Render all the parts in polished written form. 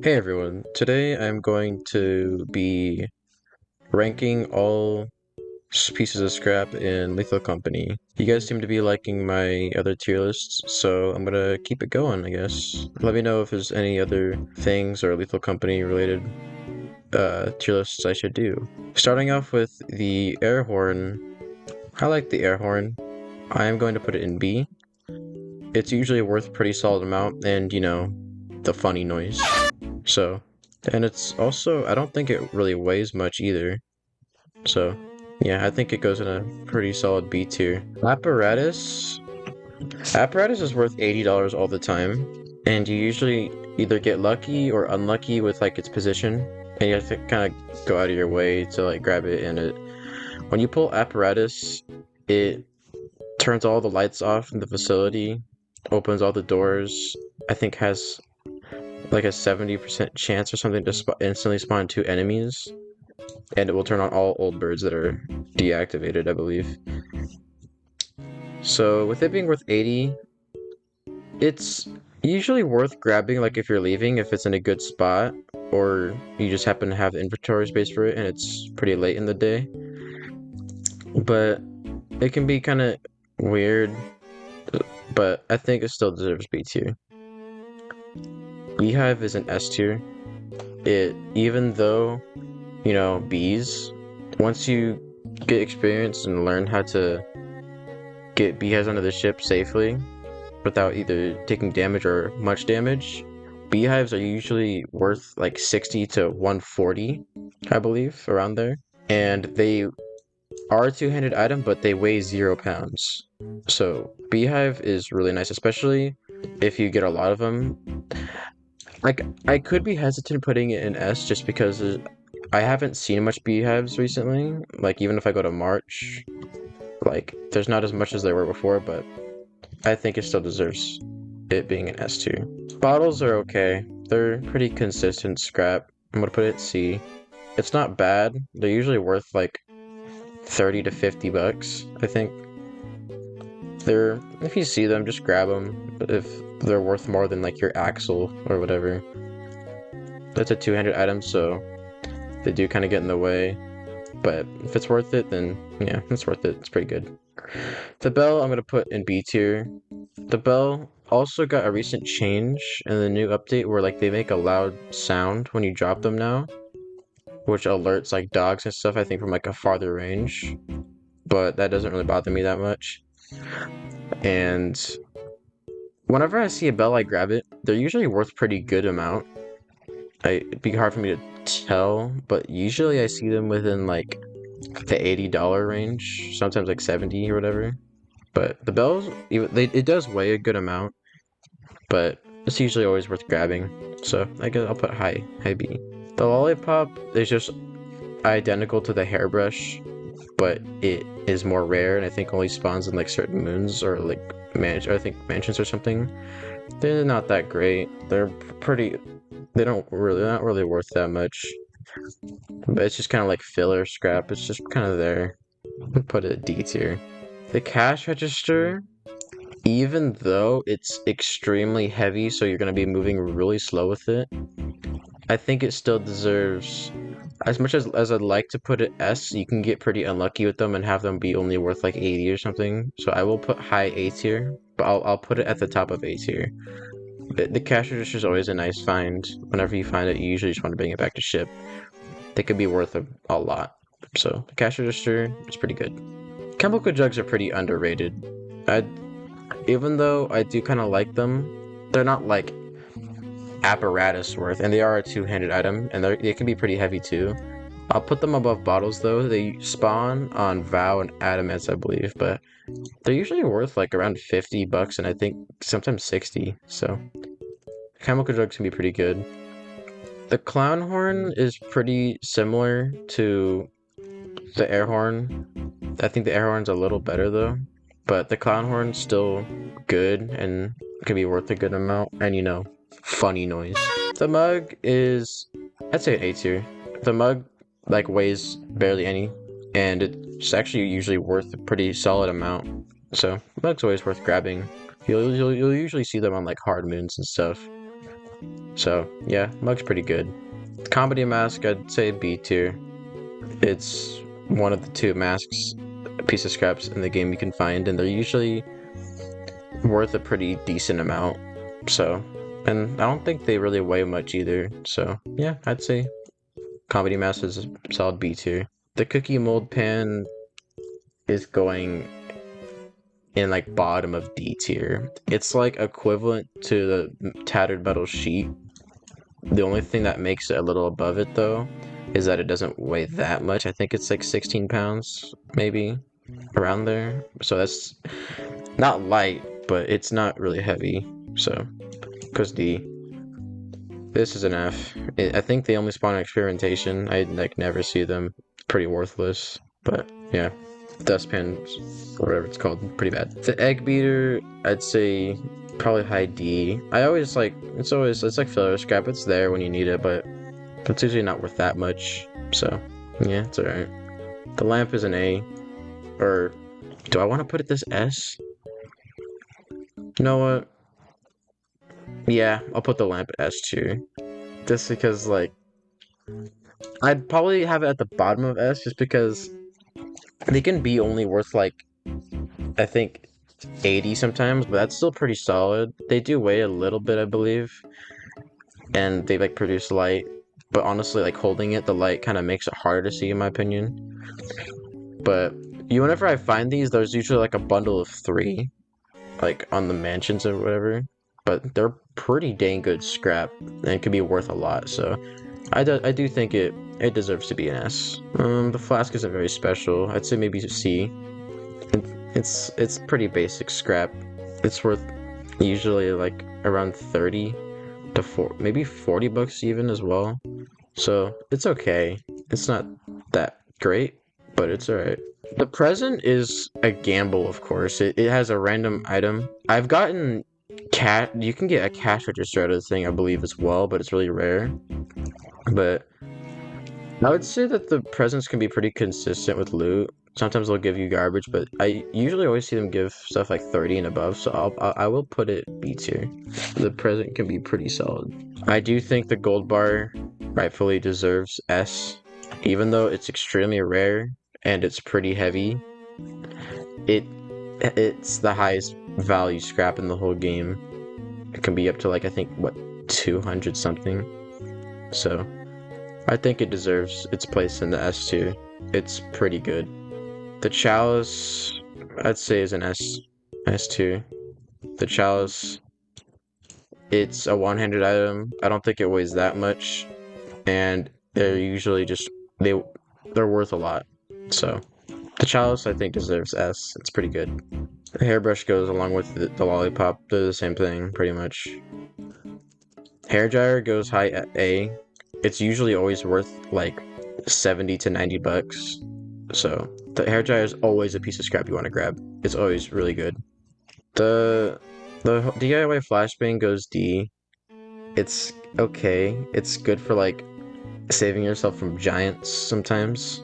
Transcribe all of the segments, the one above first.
Hey everyone, today I'm going to be ranking all pieces of scrap in Lethal Company. You guys seem to be liking my other tier lists, so I'm gonna keep it going, I guess. Let me know if there's any other things or Lethal Company related tier lists I should do. Starting off with the air horn. I like the air horn. I am going to put it in B. It's usually worth a pretty solid amount, and the funny noise. So, and it's also, I don't think it really weighs much either. So, yeah, I think it goes in a pretty solid B tier. Apparatus is worth $80 all the time, and you usually either get lucky or unlucky with like its position, and you have to kind of go out of your way to like grab it. And when you pull apparatus, it turns all the lights off in the facility, opens all the doors. I think has like a 70% chance or something to instantly spawn two enemies, and it will turn on all old birds that are deactivated, I believe. So with it being worth 80, it's usually worth grabbing like if you're leaving, if it's in a good spot, or you just happen to have inventory space for it and it's pretty late in the day. But it can be kind of weird, but I think it still deserves B tier. Beehive is an S tier. Even though bees, once you get experience and learn how to get beehives onto the ship safely without either taking damage or much damage, beehives are usually worth like 60 to 140, I believe, around there. And they are a two-handed item, but they weigh 0 pounds. So beehive is really nice, especially if you get a lot of them. Like, I could be hesitant putting it in S just because I haven't seen much beehives recently. Like, even if I go to March, like, there's not as much as there were before, but I think it still deserves it being an S tier. Bottles are okay. They're pretty consistent scrap. I'm gonna put it C. It's not bad. They're usually worth like 30 to 50 bucks, I think. If you see them, just grab them. If they're worth more than like your axle or whatever. That's a two-handed item, so they do kind of get in the way. But if it's worth it, then yeah, it's worth it. It's pretty good. The bell I'm gonna put in B tier. The bell also got a recent change in the new update where like they make a loud sound when you drop them now, which alerts like dogs and stuff, I think from like a farther range. But that doesn't really bother me that much. And whenever I see a bell, I grab it. They're usually worth pretty good amount. It'd be hard for me to tell, but usually I see them within like the $80 range, sometimes like 70 or whatever. But the bells, it does weigh a good amount, but it's usually always worth grabbing. So I guess I'll put high B. The lollipop is just identical to the hairbrush, but it is more rare, and I think only spawns in like certain moons or like I think mansions or something. They're not that great. They're pretty. They're not really worth that much. But it's just kind of like filler scrap. It's just kind of there. Put it D tier. The cash register, even though it's extremely heavy, so you're going to be moving really slow with it, I think it still deserves, as much as I'd like to put it S, you can get pretty unlucky with them and have them be only worth like 80 or something. So I will put high A tier, but I'll put it at the top of A tier. The cash register is always a nice find. Whenever you find it, you usually just want to bring it back to ship. They could be worth a lot. So the cash register is pretty good. Chemical jugs are pretty underrated. I Even though I do kind of like them, they're not like apparatus worth, and they are a two-handed item, and they can be pretty heavy too. I'll put them above bottles though. They spawn on Vow and Adamants, I believe, but they're usually worth like around 50 bucks, and I think sometimes 60. So chemical jugs can be pretty good. The clown horn is pretty similar to the air horn. I think the air horn's a little better though, but the clown horn's still good and can be worth a good amount. And funny noise. The mug is, I'd say an A tier. The mug like weighs barely any, and it's actually usually worth a pretty solid amount. So mug's always worth grabbing. You'll usually see them on like hard moons and stuff. So yeah, mug's pretty good. Comedy mask, I'd say B tier. It's one of the two masks, piece of scraps in the game you can find, and they're usually worth a pretty decent amount. So, and I don't think they really weigh much either. So yeah, I'd say comedy mask is a solid B tier. The cookie mold pan is going in like bottom of D tier. It's like equivalent to the tattered metal sheet. The only thing that makes it a little above it though is that it doesn't weigh that much. I think it's like 16 pounds, maybe around there. So that's not light, but it's not really heavy. So, because D. This is an F. I think they only spawn in experimentation. I like never see them. Pretty worthless. But yeah, dustpan, whatever it's called, pretty bad. The egg beater, I'd say probably high D. I always like it's like filler scrap. It's there when you need it, but it's usually not worth that much. So yeah, it's alright. The lamp is an A. Or do I want to put it this S? You know what? Yeah, I'll put the lamp at S tier. Just because like I'd probably have it at the bottom of S just because they can be only worth like I think 80 sometimes, but that's still pretty solid. They do weigh a little bit, I believe, and they like produce light. But honestly, like holding it, the light kind of makes it harder to see, in my opinion. But whenever I find these, there's usually like a bundle of three, like on the mansions or whatever. But they're pretty dang good scrap and could be worth a lot. So I do think it deserves to be an S. The flask isn't very special. I'd say maybe a C. It's pretty basic scrap. It's worth usually like around 30 to 4 maybe 40 bucks even as well. So it's okay. It's not that great, but it's alright. The present is a gamble, of course. It has a random item. I've gotten you can get a cash register out of the thing, I believe, as well, but it's really rare. But I would say that the presents can be pretty consistent with loot. Sometimes they'll give you garbage, but I usually always see them give stuff like 30 and above, so I will put it B tier. The present can be pretty solid. I do think the gold bar rightfully deserves S, even though it's extremely rare and it's pretty heavy. It it's the highest value scrap in the whole game. It can be up to like I think what 200 something. So I think it deserves its place in the S tier. It's pretty good. The chalice, I'd say, is an S tier. The chalice, it's a one-handed item. I don't think it weighs that much, and they're usually just they're worth a lot. So the chalice, I think, deserves S. It's pretty good. The hairbrush goes along with the lollipop. They're the same thing, pretty much. Hair dryer goes high at A. It's usually always worth like 70 to 90 bucks. So the hair dryer is always a piece of scrap you want to grab. It's always really good. The DIY flashbang goes D. It's okay. It's good for like saving yourself from giants sometimes.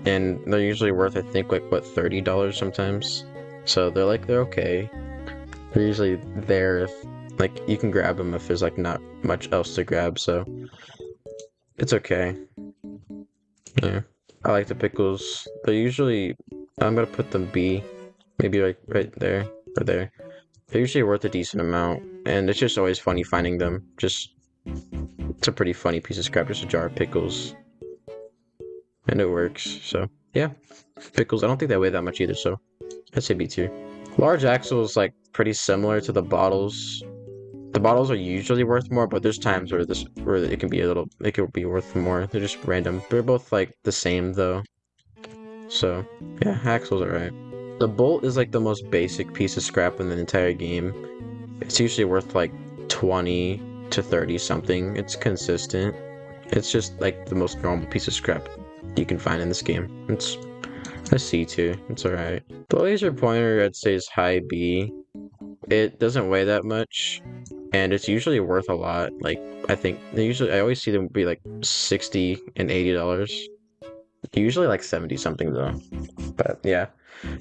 And they're usually worth I think like what $30 sometimes. So they're okay. They're usually there if like you can grab them if there's like not much else to grab, so it's okay. Yeah. I like the pickles. They're usually I'm gonna put them B. Maybe like right there or there. They're usually worth a decent amount, and it's just always funny finding them. Just it's a pretty funny piece of scrap, just a jar of pickles. And it works, so yeah. Pickles, I don't think they weigh that much either, so I'd say B tier. Large axle is like pretty similar to the bottles. The bottles are usually worth more, but there's times where it can be it could be worth more. They're just random. They're both like the same though. So yeah, axle's alright. The bolt is like the most basic piece of scrap in the entire game. It's usually worth like 20 to 30 something. It's consistent. It's just like the most normal piece of scrap you can find in this game. It's a C tier. It's alright. The laser pointer I'd say is high B. It doesn't weigh that much, and it's usually worth a lot. Like I think I always see them be like 60 and $80. Usually like 70 something though. But yeah,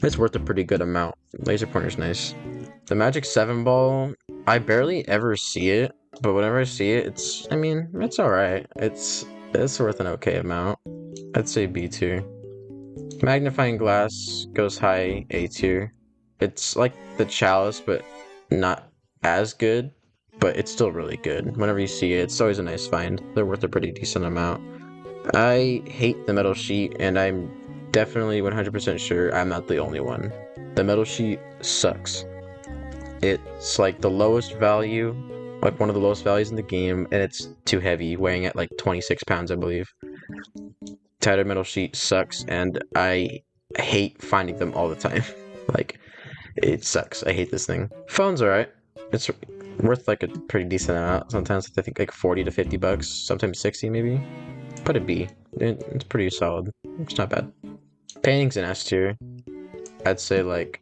it's worth a pretty good amount. Laser pointer's nice. The Magic 7 ball, I barely ever see it. but whenever I see it, I mean, it's alright. It's worth an okay amount. I'd say B tier. Magnifying glass goes high A tier. It's like the chalice, but not as good, but it's still really good. Whenever you see it, it's always a nice find. They're worth a pretty decent amount. I hate the metal sheet, and I'm definitely 100% sure I'm not the only one. The metal sheet sucks. It's like the lowest value, like one of the lowest values in the game, and it's too heavy, weighing at like 26 pounds, I believe. Tattered metal sheet sucks, and I hate finding them all the time. Like, it sucks. I hate this thing. Phone's alright. It's worth like a pretty decent amount. Sometimes I think like 40 to 50 bucks, sometimes 60 maybe. Put a B. It's pretty solid. It's not bad. Painting's an S tier. I'd say like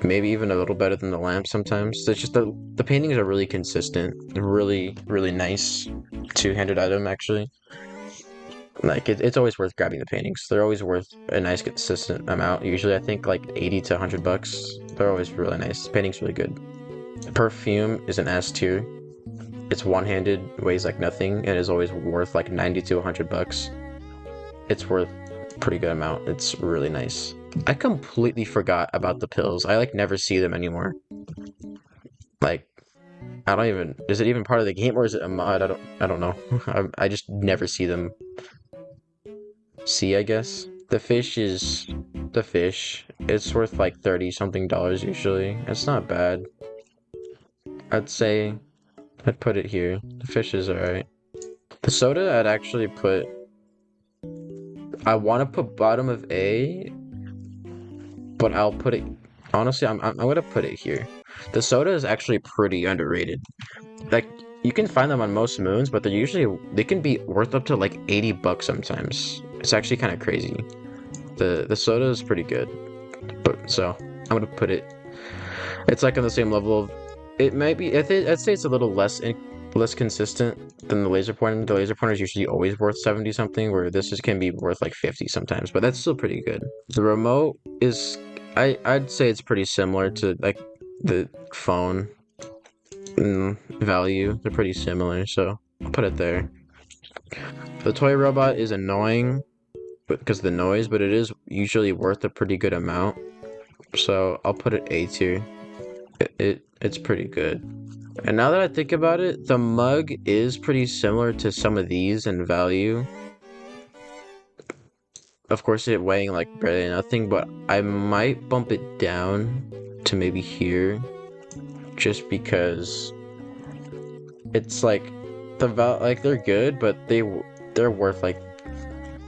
maybe even a little better than the lamp sometimes. It's just the paintings are really consistent. Really, really nice. Two-handed item actually. Like it's always worth grabbing the paintings. They're always worth a nice consistent amount. Usually I think like 80 to 100 bucks. They're always really nice. Painting's really good. Perfume is an S tier. It's one-handed, weighs like nothing, and is always worth like 90 to 100 bucks. It's worth a pretty good amount. It's really nice. I completely forgot about the pills. I like never see them anymore. Like I don't even, is it even part of the game or is it a mod? I don't know. I just never see them. See, I guess. The fish is the fish. It's worth like 30 something dollars usually. It's not bad. I'd say I'd put it here. The fish is alright. The soda I'd actually put, I want to put bottom of A, but I'll put it, honestly, I'm gonna put it here. The soda is actually pretty underrated. Like, you can find them on most moons, but they can be worth up to like 80 bucks sometimes. It's actually kind of crazy. The soda is pretty good, but so I'm gonna put it. It's like on the same level of. It might be. I'd say it's a little less consistent than the laser pointer. The laser pointer is usually always worth 70 something, where this can be worth like 50 sometimes, but that's still pretty good. The remote is. I'd say it's pretty similar to like the phone value. They're pretty similar, so I'll put it there. The toy robot is annoying because of the noise, but it is usually worth a pretty good amount. So I'll put it A tier. It's pretty good. And now that I think about it, the mug is pretty similar to some of these in value. Of course, it weighing like barely nothing, but I might bump it down to maybe here, just because it's like like they're good, but they're worth like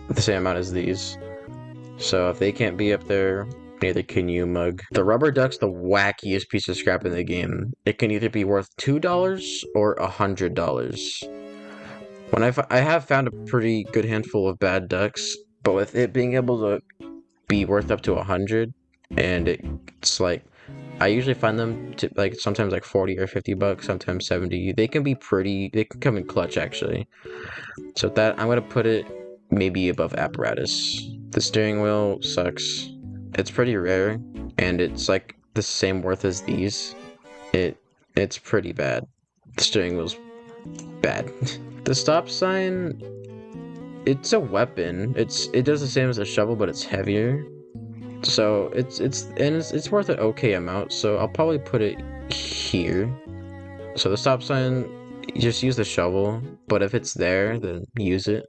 the same amount as these. So if they can't be up there, neither can you, mug. The rubber duck's the wackiest piece of scrap in the game. It can either be worth $2 or $100. I have found a pretty good handful of bad ducks, but with it being able to be worth up to 100, and it's like I usually find them to like sometimes like 40 or 50 bucks, sometimes 70. They can be pretty. They can come in clutch actually. So that I'm gonna put it maybe above apparatus. The steering wheel sucks. It's pretty rare, and it's like the same worth as these. It's pretty bad. The steering wheel's bad. The stop sign, it's a weapon. It does the same as a shovel, but it's heavier. So it's worth an okay amount. So I'll probably put it here. So the stop sign, you just use the shovel, but if it's there, then use it.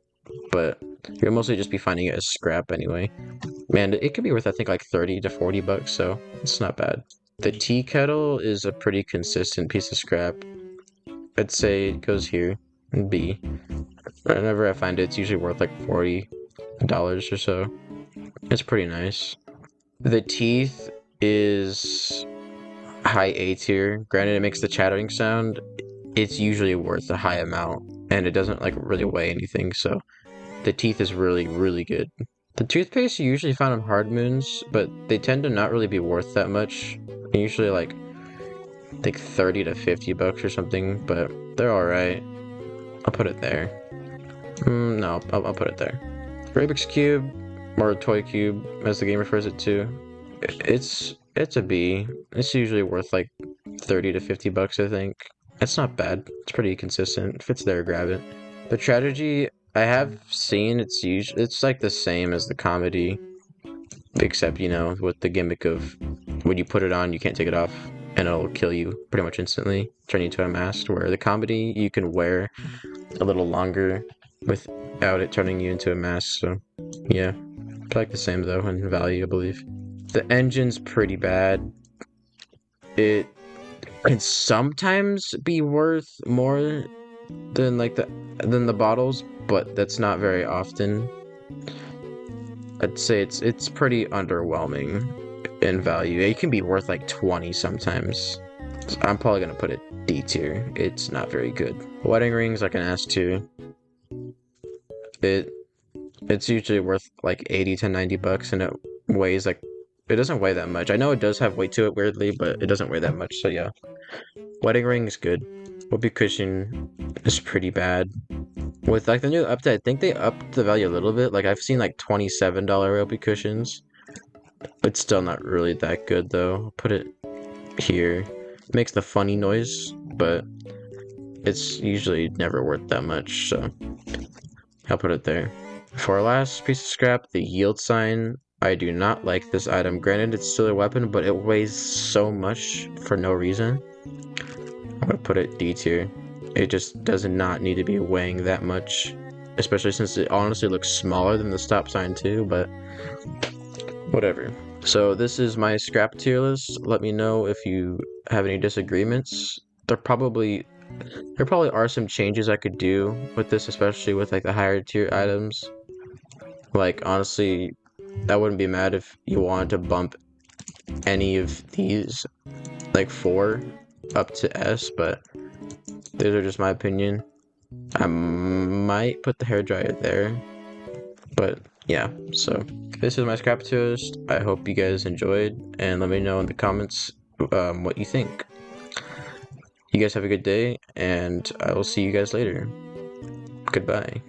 But you'll mostly just be finding it as scrap anyway. Man, it could be worth I think like 30 to 40 bucks, so it's not bad. The tea kettle is a pretty consistent piece of scrap. I'd say it goes here in B. Whenever I find it, it's usually worth like $40 or so. It's pretty nice. The teeth is high A tier. Granted, it makes the chattering sound. It's usually worth a high amount, and it doesn't like really weigh anything, so the teeth is really, really good. The toothpaste you usually find on hard moons, but they tend to not really be worth that much. Usually like I think 30 to 50 bucks or something, but they're alright. I'll put it there. No, I'll put it there. Rubik's Cube, or Toy Cube, as the game refers it to. It's a B. It's usually worth like 30 to 50 bucks, I think. It's not bad. It's pretty consistent. If it's there, grab it. The tragedy I have seen, it's like the same as the comedy, except with the gimmick of when you put it on, you can't take it off, and it'll kill you pretty much instantly, turn you into a mask. Where the comedy you can wear a little longer without it turning you into a mask. So yeah, it's like the same though in value, I believe. The engine's pretty bad. It can sometimes be worth more than the bottles, but that's not very often. I'd say it's pretty underwhelming in value. It can be worth like 20 sometimes. So I'm probably gonna put it D tier. It's not very good. Wedding rings I can ask too. It it's usually worth like 80 to 90 bucks, and it doesn't weigh that much. I know it does have weight to it weirdly, but it doesn't weigh that much. So yeah, wedding ring is good. Whoopee cushion is pretty bad. With like the new update, I think they upped the value a little bit. Like I've seen like $27 whoopee cushions. It's still not really that good though. I'll put it here. It makes the funny noise, but it's usually never worth that much, so I'll put it there. For our last piece of scrap, the yield sign. I do not like this item. Granted, it's still a weapon, but it weighs so much for no reason. I'm gonna put it D tier. It just does not need to be weighing that much, especially since it honestly looks smaller than the stop sign too, but whatever. So this is my scrap tier list. Let me know if you have any disagreements. There probably are some changes I could do with this, especially with like the higher tier items. Like honestly, I wouldn't be mad if you wanted to bump any of these like 4 up to S, but these are just my opinion. I might put the hairdryer there, but yeah, so this is my scrap tier list. I hope you guys enjoyed, and let me know in the comments what you think. You guys have a good day, and I will see you guys later. Goodbye.